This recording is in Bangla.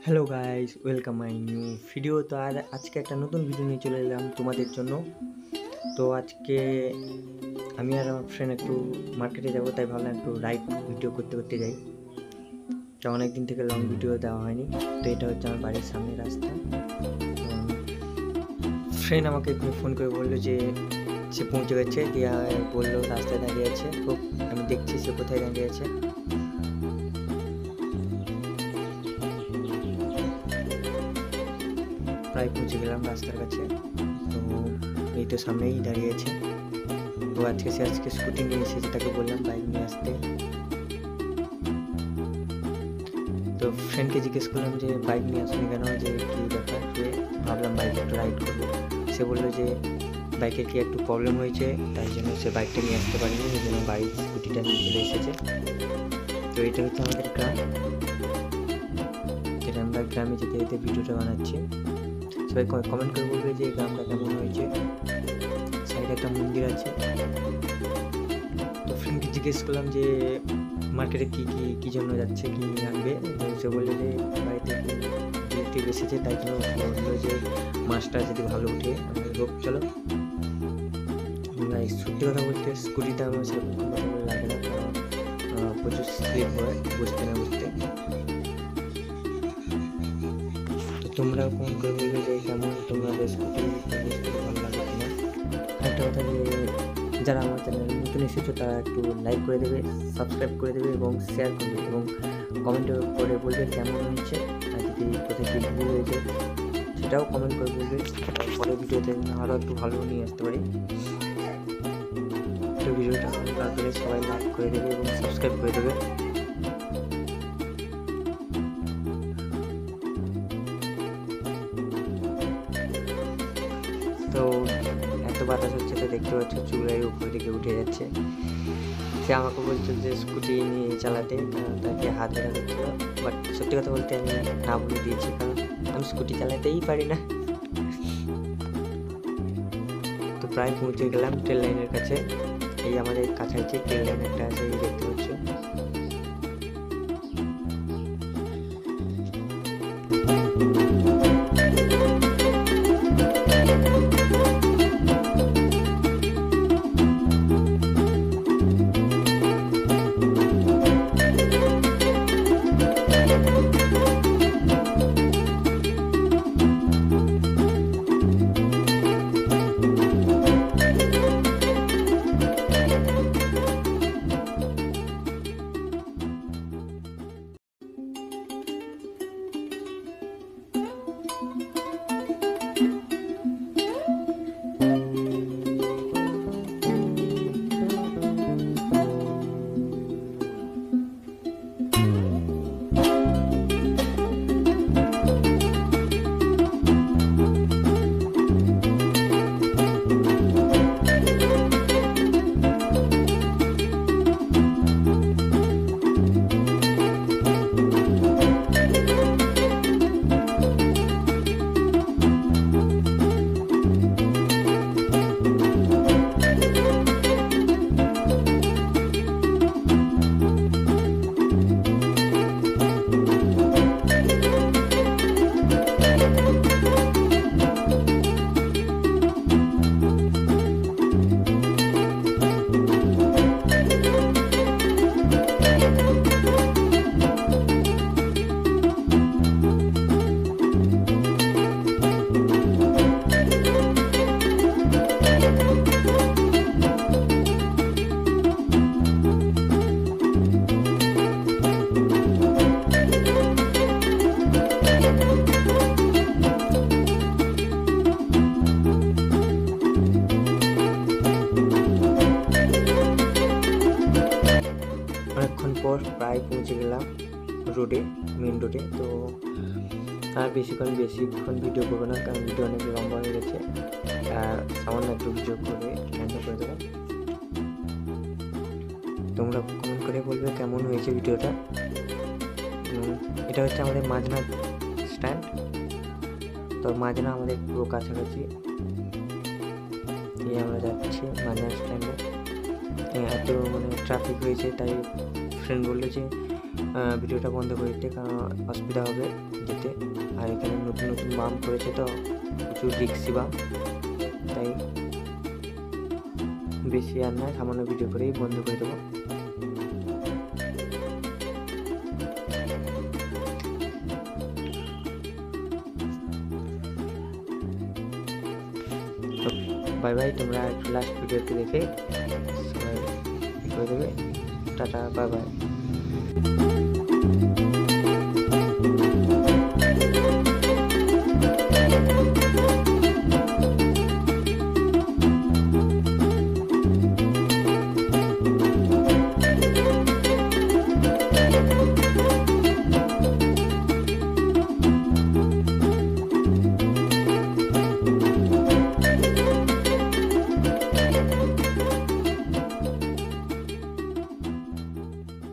Hello guys, welcome my new video. তো আর আজকে একটা নতুন ভিডিও নিয়ে চলে এলাম তোমাদের জন্য। তো আজকে আমি আর আমার ফ্রেন্ড একটু মার্কেটে যাব, তাই ভাবলাম একটু রাইড ভিডিও করতে করতে যাই। তো অনেক দিন থেকে লং ভিডিও দেওয়া হয়নি। তো এটা হচ্ছে আমার বাড়ির সামনের রাস্তা। ফ্রেন্ড আমাকে ফোন করে বললো যে সে পৌঁছে গেছে, দিয়ে বললো রাস্তায় দাঁড়িয়ে আছে। তো আমি দেখছি সে কোথায় দাঁড়িয়ে আছে। প্রায় পৌঁছে গেলাম রাস্তার কাছে। তো এই তো সামনেই দাঁড়িয়ে আছে। তো আজকে স্কুটি নিয়ে এসেছে, তাকে বললাম বাইক নিয়ে আসতে। তো ফ্রেন্ডকে জিজ্ঞেস করলাম যে বাইক নিয়ে আসুনি কেন, যে কী ব্যাপার, যে ভাবলাম বাইকে একটু রাইড করবো। সে বললো যে বাইকের কি একটু প্রবলেম হয়েছে, তাই জন্য সে বাইকটা নিয়ে আসতে পারেনি, ওই জন্য বাড়ির স্কুটিটা নিয়ে চলে এসেছে। তো এটা হচ্ছে আমাদের গ্রাম, যেটা আমরা গ্রামে যেতে যেতে ভিডিওটা বানাচ্ছি। সবাই কমেন্ট করে বলবে যে গ্রামটা কেমন হয়েছে। সাইডে একটা মন্দির আছে। তো ফ্রেন্ডকে জিজ্ঞেস করলাম যে মার্কেটে কী জন্য যাচ্ছে, কী আনবে। তো সে বললো যে বাড়িতে রিলেটিভ এসেছে, তাই জন্য বললো যে মাছটা যদি ভালো উঠে হোক। চলো, সত্যি কথা বলতে স্কুটিতে আমার সেরকম কমফর্টেবল লাগে না, কারণ প্রচুর স্লিপ হয় বুঝতে না বুঝতে। তো তোমরাও কমেন্ট করে বলবে যে কেমন তোমাদের স্কুটি ভালো লাগে কিনা। একটা কথা, যে যারা আমার চ্যানেলে নতুন এসেছো তারা একটু লাইক করে দেবে, সাবস্ক্রাইব করে দেবে এবং শেয়ার করবে, এবং কমেন্ট করে বলবে কেমন হয়েছে, আর যদি কোথায় কী ভুল হয়েছে সেটাও কমেন্ট করে বলবে। পরের ভিডিওতে আরও একটু ভালো নিয়ে আসতে পারি। তো ভিডিওটা ভালো লাগলে সবাই লাইক করে দেবে এবং সাবস্ক্রাইব করে দেবে। তো এত বাতাস হচ্ছে, তো দেখতে পাচ্ছ চুলের উপর দিকে উঠে যাচ্ছে। সে আমাকে বলছে যে স্কুটি নিয়ে চালাতে, তাকে হাত ধরা করছিল। বাট সত্যি কথা বলতে আমি না বলে দিয়েছি, কারণ আমি স্কুটি চালাতেই পারি না। তো প্রায় পৌঁছে গেলাম ট্রেন লাইনের কাছে। এই আমাদের কাছাকাছি ট্রেন লাইন একটা আছে, এই দেখতে পাচ্ছ। অনেকক্ষণ পর প্রায় পৌঁছে গেলাম রোডে, মেন রোডে। তো আর বেশিক্ষণ ভিডিও করবো না, কারণ ভিডিও অনেক লম্বা হয়ে গেছে। আর সামান্য একটু ভিডিও করে হ্যান্ড করে দেবো। তোমরা কমেন্ট করে বলবে কেমন হয়েছে ভিডিওটা। এটা হচ্ছে আমাদের মাঝনা স্ট্যান্ড। তো মাঝনা আমাদের পুরো কাছাকাছি। এই আমরা যাচ্ছি মাঝনা স্ট্যান্ডে। এত ট্রাফিক হয়েছে, তাই ফ্রেন্ড বললো যে ভিডিওটা বন্ধ করে দিতে, কারণ অসুবিধা হবে যেতে। আর এখানে নতুন নতুন বাম করেছে তো প্রচুর রিক্সি বাম, তাই বেশি আর নয়, সামান্য ভিডিও করেই বন্ধ করে দেবো। তো বাই বাই, তোমরা একটু লাস্ট ভিডিওটি দেখে সবাই করে দেবে। Tata, bye bye.